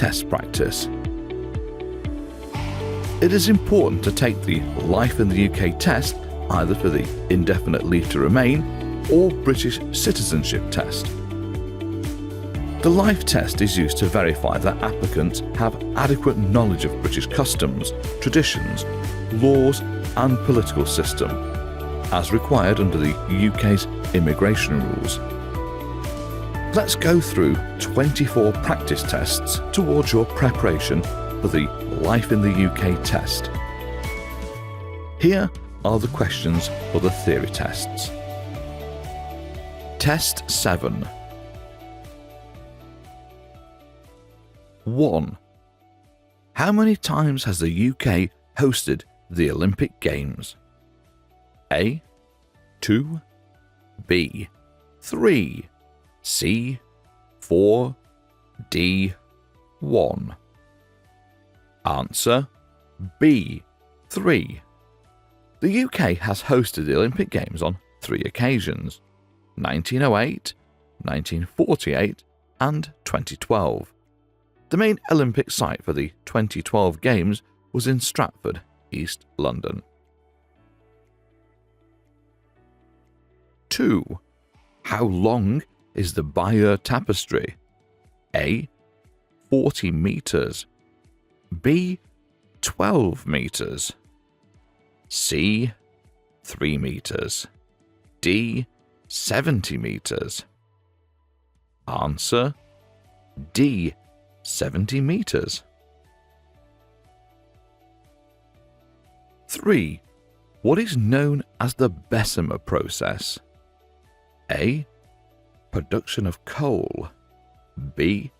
test practice. It is important to take the Life in the UK test either for the Indefinite Leave to Remain or British Citizenship test. The Life test is used to verify that applicants have adequate knowledge of British customs, traditions, laws and political system, as required under the UK's immigration rules. Let's go through 24 practice tests towards your preparation for the Life in the UK test. Here are the questions for the theory tests. Test 7. 1. How many times has the UK hosted the Olympic Games? A. 2. B. 3. C. 4. D. 1. Answer B. 3. The UK has hosted the Olympic Games on 3 occasions: 1908, 1948 and 2012. The main Olympic site for the 2012 Games was in Stratford, East London. 2. How long is the Bayeux Tapestry? A. 40 metres. B. 12 metres. C. 3 metres. D. 70 metres. Answer D. 70 metres. 3. What is known as the Bessemer process? A. Production of coal. B.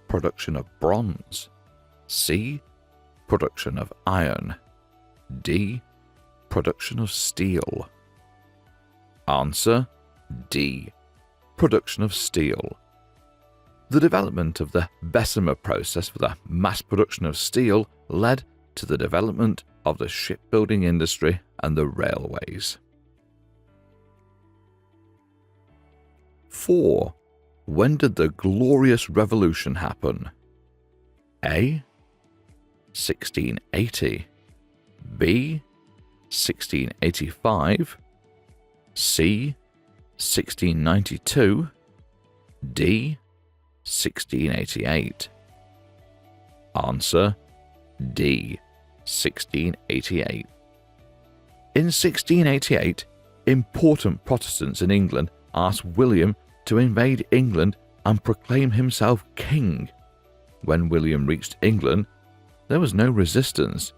Production of bronze. C. Production of iron. D. Production of steel. Answer D. Production of steel. The development of the Bessemer process for the mass production of steel led to the development of the shipbuilding industry and the railways. 4. When did the Glorious Revolution happen? A. 1680. B. 1685. C. 1692. D. 1688. Answer D. 1688. In 1688, important Protestants in England asked William to invade England and proclaim himself king. When William reached England, there was no resistance.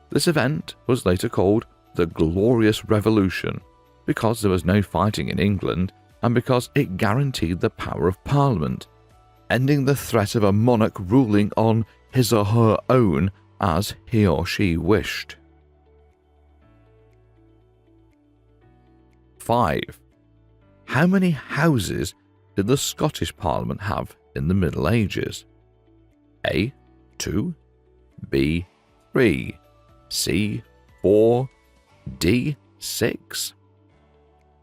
This event was later called the Glorious Revolution because there was no fighting in England and because it guaranteed the power of Parliament, ending the threat of a monarch ruling on his or her own as he or she wished. 5. How many houses did the Scottish Parliament have in the Middle Ages? A. 2. B. 3. C. 4. D. 6.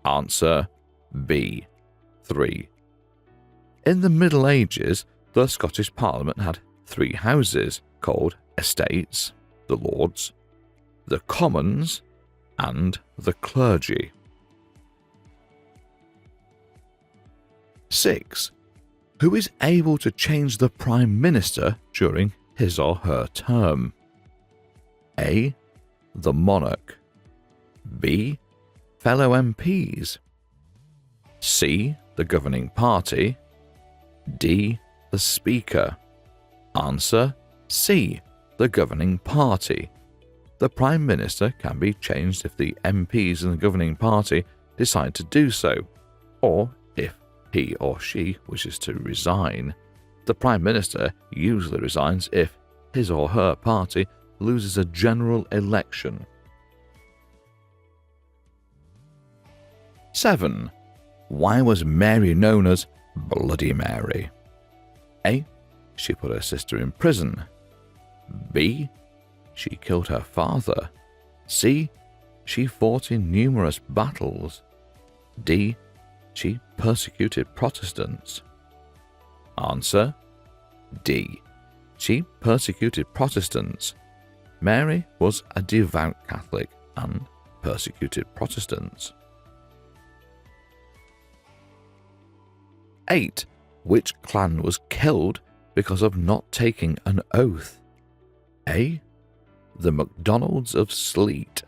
Answer B. 3. In the Middle Ages, the Scottish Parliament had 3 houses called estates, the Lords, the Commons, and the clergy. 6. Who is able to change the Prime Minister during his or her term? A. The monarch. B. Fellow MPs. C. The governing party. D. The Speaker. Answer C. The governing party. The Prime Minister can be changed if the MPs in the governing party decide to do so, or if he or she wishes to resign. The Prime Minister usually resigns if his or her party loses a general election. 7. Why was Mary known as Bloody Mary? A. She put her sister in prison. B. She killed her father. C. She fought in numerous battles. D. She persecuted Protestants. Answer D. She persecuted Protestants. Mary was a devout Catholic and persecuted Protestants. 8. Which clan was killed because of not taking an oath? A. The MacDonalds of Sleat.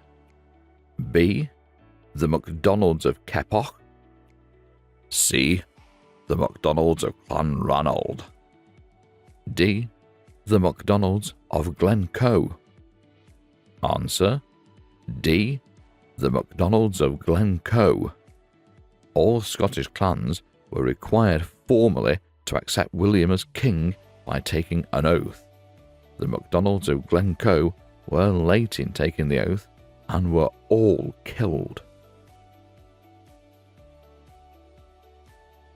B. The MacDonalds of Keppoch. C. The MacDonalds of Clanranald. D. The MacDonalds of Glencoe. Answer: D. The MacDonalds of Glencoe. All Scottish clans were required formally to accept William as king by taking an oath. The MacDonalds of Glencoe were late in taking the oath and were all killed.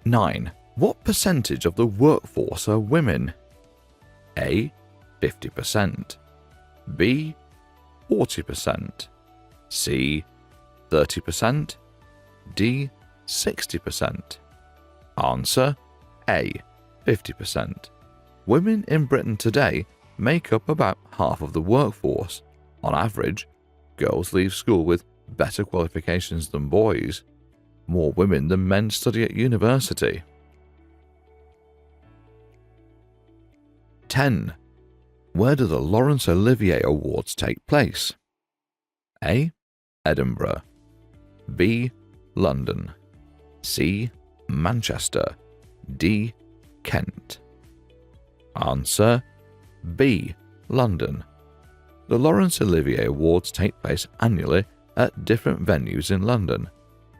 9. What percentage of the workforce are women? A. 50%. B. 40%. C. 30%. D. 60%. Answer: A. 50%. Women in Britain today make up about half of the workforce. On average, girls leave school with better qualifications than boys. More women than men study at university. 10. Where do the Laurence Olivier Awards take place? A. Edinburgh. B. London. C. Manchester. D. Kent. Answer: B. London. The Laurence Olivier Awards take place annually at different venues in London.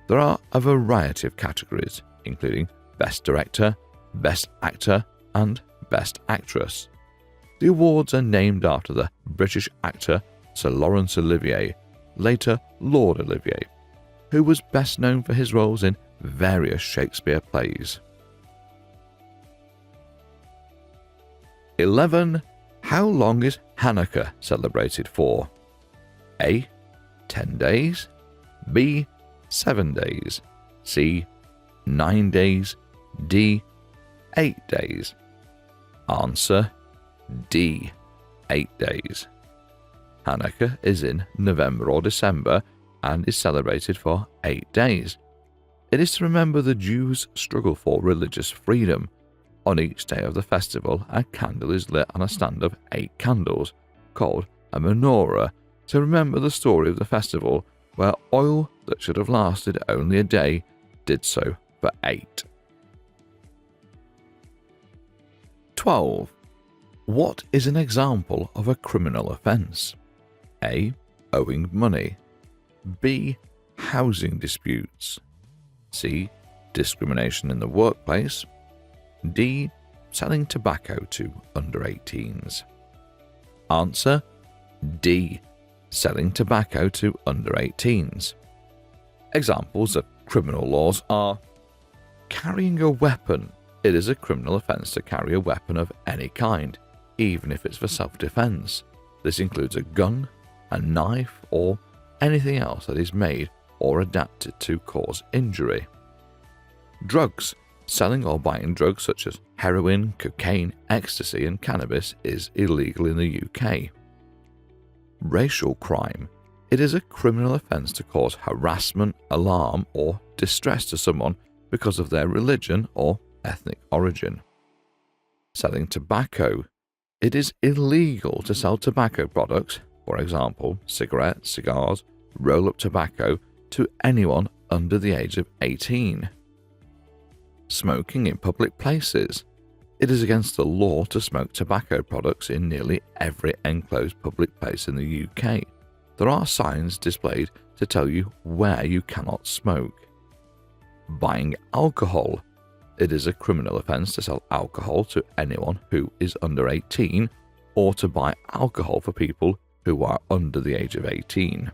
There are a variety of categories, including Best Director, Best Actor, and Best Actress. The awards are named after the British actor Sir Laurence Olivier, later Lord Olivier, who was best known for his roles in various Shakespeare plays. 11. How long is Hanukkah celebrated for? A. 10 days. B. 7 days. C. 9 days. D. 8 days. Answer: D. 8 days. Hanukkah is in November or December and is celebrated for 8 days. It is to remember the Jews' struggle for religious freedom. On each day of the festival, a candle is lit on a stand of 8 candles, called a menorah, to remember the story of the festival, where oil that should have lasted only a day did so for 8. 12. What is an example of a criminal offence? A. Owing money. B. Housing disputes. C. Discrimination in the workplace. D. Selling tobacco to under 18s. Answer: D. Selling tobacco to under 18s. Examples of criminal laws are carrying a weapon. It is a criminal offence to carry a weapon of any kind, even if it's for self-defence. This includes a gun, a knife, or anything else that is made or adapted to cause injury. Drugs. Selling or buying drugs such as heroin, cocaine, ecstasy, and cannabis is illegal in the UK. Racial crime. It is a criminal offence to cause harassment, alarm, or distress to someone because of their religion or ethnic origin. Selling tobacco. It is illegal to sell tobacco products, for example, cigarettes, cigars, roll-up tobacco, to anyone under the age of 18. Smoking in public places. It is against the law to smoke tobacco products in nearly every enclosed public place in the UK. There are signs displayed to tell you where you cannot smoke. Buying alcohol. It is a criminal offence to sell alcohol to anyone who is under 18 or to buy alcohol for people who are under the age of 18.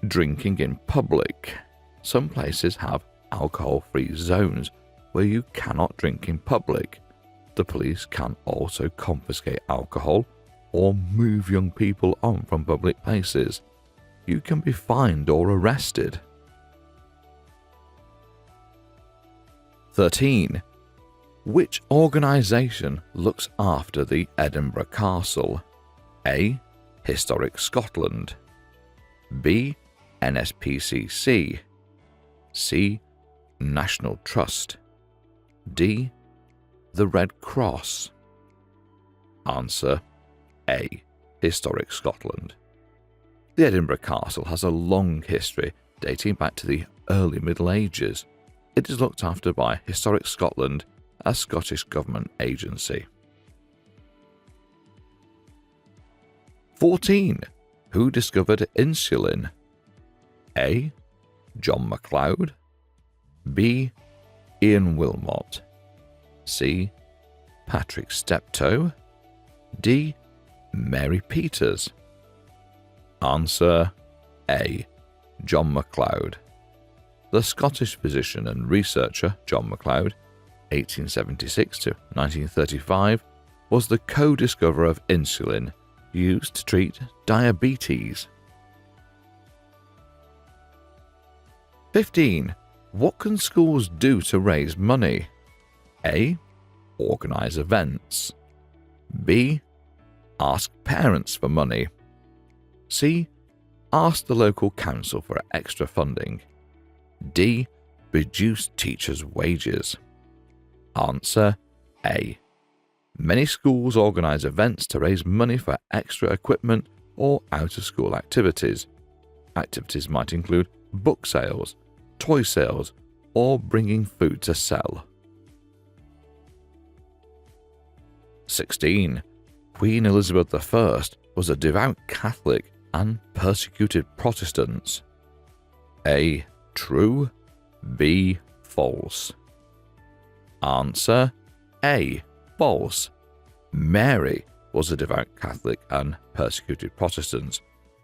Drinking in public. Some places have alcohol-free zones where you cannot drink in public. The police can also confiscate alcohol or move young people on from public places. You can be fined or arrested. 13. Which organisation looks after the Edinburgh Castle? A. Historic Scotland. B. NSPCC. C. National Trust. D. The Red Cross. Answer A. Historic Scotland. The Edinburgh Castle has a long history dating back to the early Middle Ages. It is looked after by Historic Scotland, a Scottish government agency. 14. Who discovered insulin? A. John MacLeod. B. Ian Wilmot. C. Patrick Steptoe. D. Mary Peters. Answer A. John MacLeod. The Scottish physician and researcher John MacLeod, 1876 to 1935, was the co-discoverer of insulin used to treat diabetes. 15. What can schools do to raise money? A. Organise events. B. Ask parents for money. C. Ask the local council for extra funding. D. Reduce teachers' wages. Answer A. Many schools organise events to raise money for extra equipment or out-of-school activities. Activities might include book sales, toy sales, or bringing food to sell. 16. Queen Elizabeth I was a devout Catholic and persecuted Protestants. A. True. B. False. Answer A. False. Mary was a devout Catholic and persecuted Protestants.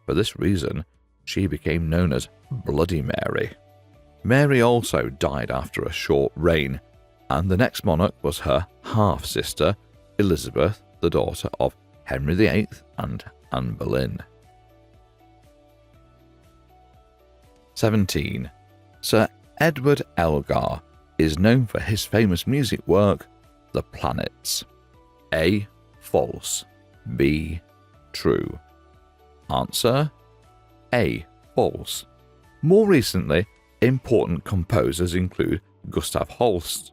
For this reason, she became known as Bloody Mary. Mary also died after a short reign, and the next monarch was her half-sister, Elizabeth, the daughter of Henry VIII and Anne Boleyn. 17. Sir Edward Elgar is known for his famous music work, The Planets. A. False. B. True. Answer A. False. More recently, important composers include Gustav Holst,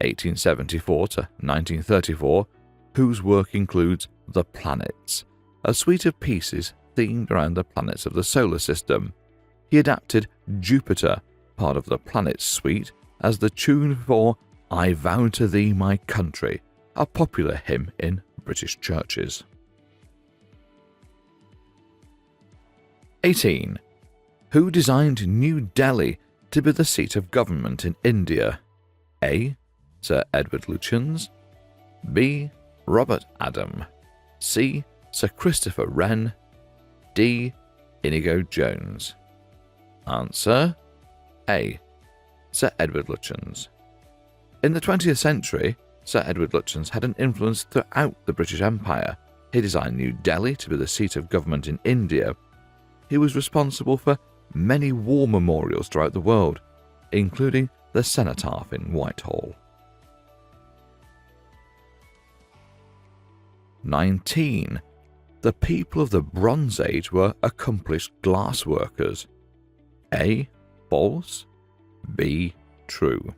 1874 to 1934, whose work includes The Planets, a suite of pieces themed around the planets of the solar system. He adapted Jupiter, part of the Planets suite, as the tune for I Vow to Thee My Country, a popular hymn in British churches. 18. Who designed New Delhi to be the seat of government in India? A. Sir Edward Lutyens. B. Robert Adam. C. Sir Christopher Wren. D. Inigo Jones. Answer A. Sir Edward Lutyens. In the 20th century, Sir Edward Lutyens had an influence throughout the British Empire. He designed New Delhi to be the seat of government in India. He was responsible for many war memorials throughout the world, including the Cenotaph in Whitehall. 19. The people of the Bronze Age were accomplished glass workers. A. False. B. True.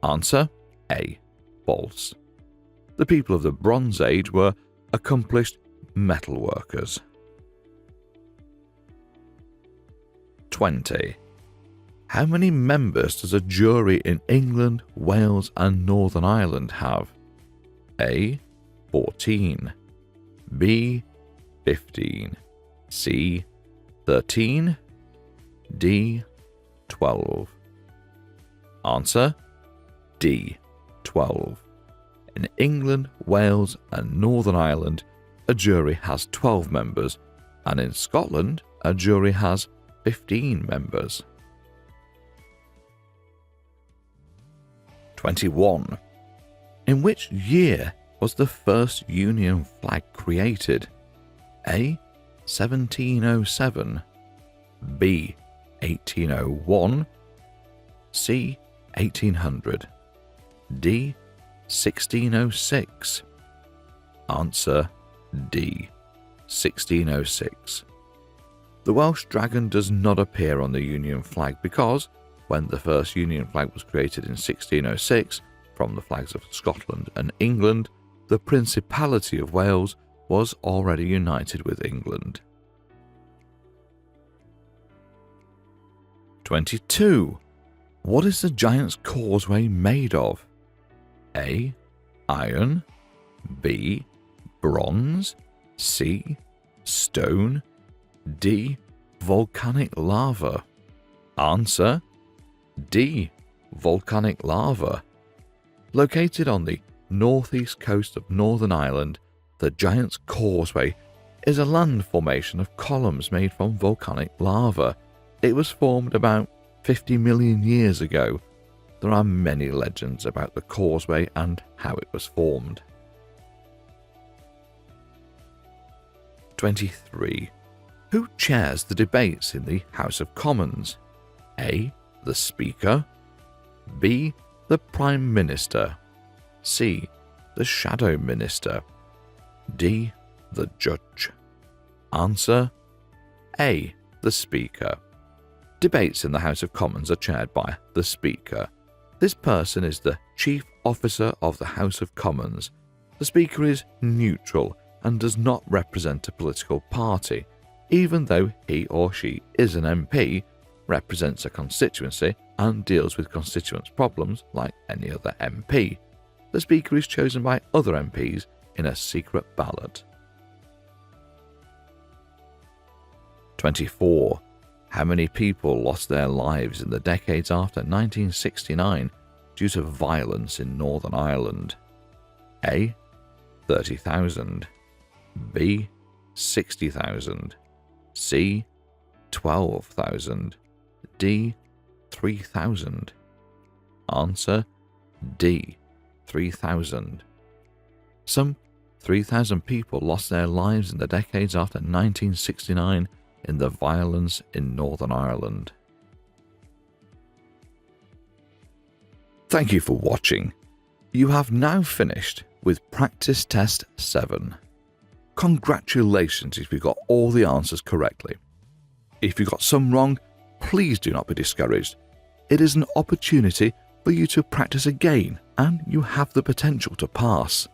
Answer A. False. The people of the Bronze Age were accomplished metal workers. 20. How many members does a jury in England, Wales and Northern Ireland have? A. 14. B. 15. C. 13. D. 12. Answer D. 12. In England, Wales and Northern Ireland, a jury has 12 members, and in Scotland, a jury has 15 members. 21. In which year was the first Union flag created? A. 1707. B. 1801. C. 1800. D. 1606? Answer D. 1606. The Welsh dragon does not appear on the Union flag because, when the first Union flag was created in 1606 from the flags of Scotland and England, the Principality of Wales was already united with England. 22. What is the Giant's Causeway made of? A. Iron. B. Bronze. C. Stone. D. Volcanic lava. Answer D. Volcanic lava. Located on the northeast coast of Northern Ireland, the Giant's Causeway is a land formation of columns made from volcanic lava. It was formed about 50 million years ago. There are many legends about the causeway and how it was formed. 23. Who chairs the debates in the House of Commons? A. The Speaker. B. The Prime Minister. C. The Shadow Minister. D. The Judge. Answer A. The Speaker. Debates in the House of Commons are chaired by the Speaker. This person is the Chief Officer of the House of Commons. The Speaker is neutral and does not represent a political party. Even though he or she is an MP, represents a constituency, and deals with constituents' problems like any other MP, the Speaker is chosen by other MPs in a secret ballot. 24. How many people lost their lives in the decades after 1969 due to violence in Northern Ireland? A. 30,000. B. 60,000. C. 12,000. D. 3,000. Answer D. 3,000. Some 3,000 people lost their lives in the decades after 1969 in the violence in Northern Ireland. Thank you for watching. You have now finished with Practice Test 7. Congratulations if you got all the answers correctly. If you got some wrong, please do not be discouraged. It is an opportunity for you to practice again, and you have the potential to pass.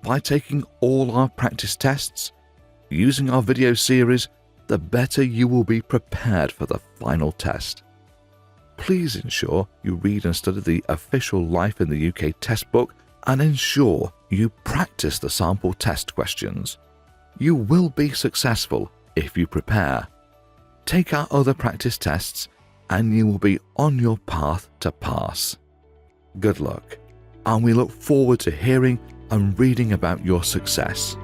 By taking all our practice tests, using our video series, the better you will be prepared for the final test. Please ensure you read and study the official Life in the UK test book and ensure you practice the sample test questions. You will be successful if you prepare. Take our other practice tests and you will be on your path to pass. Good luck, and we look forward to hearing and reading about your success.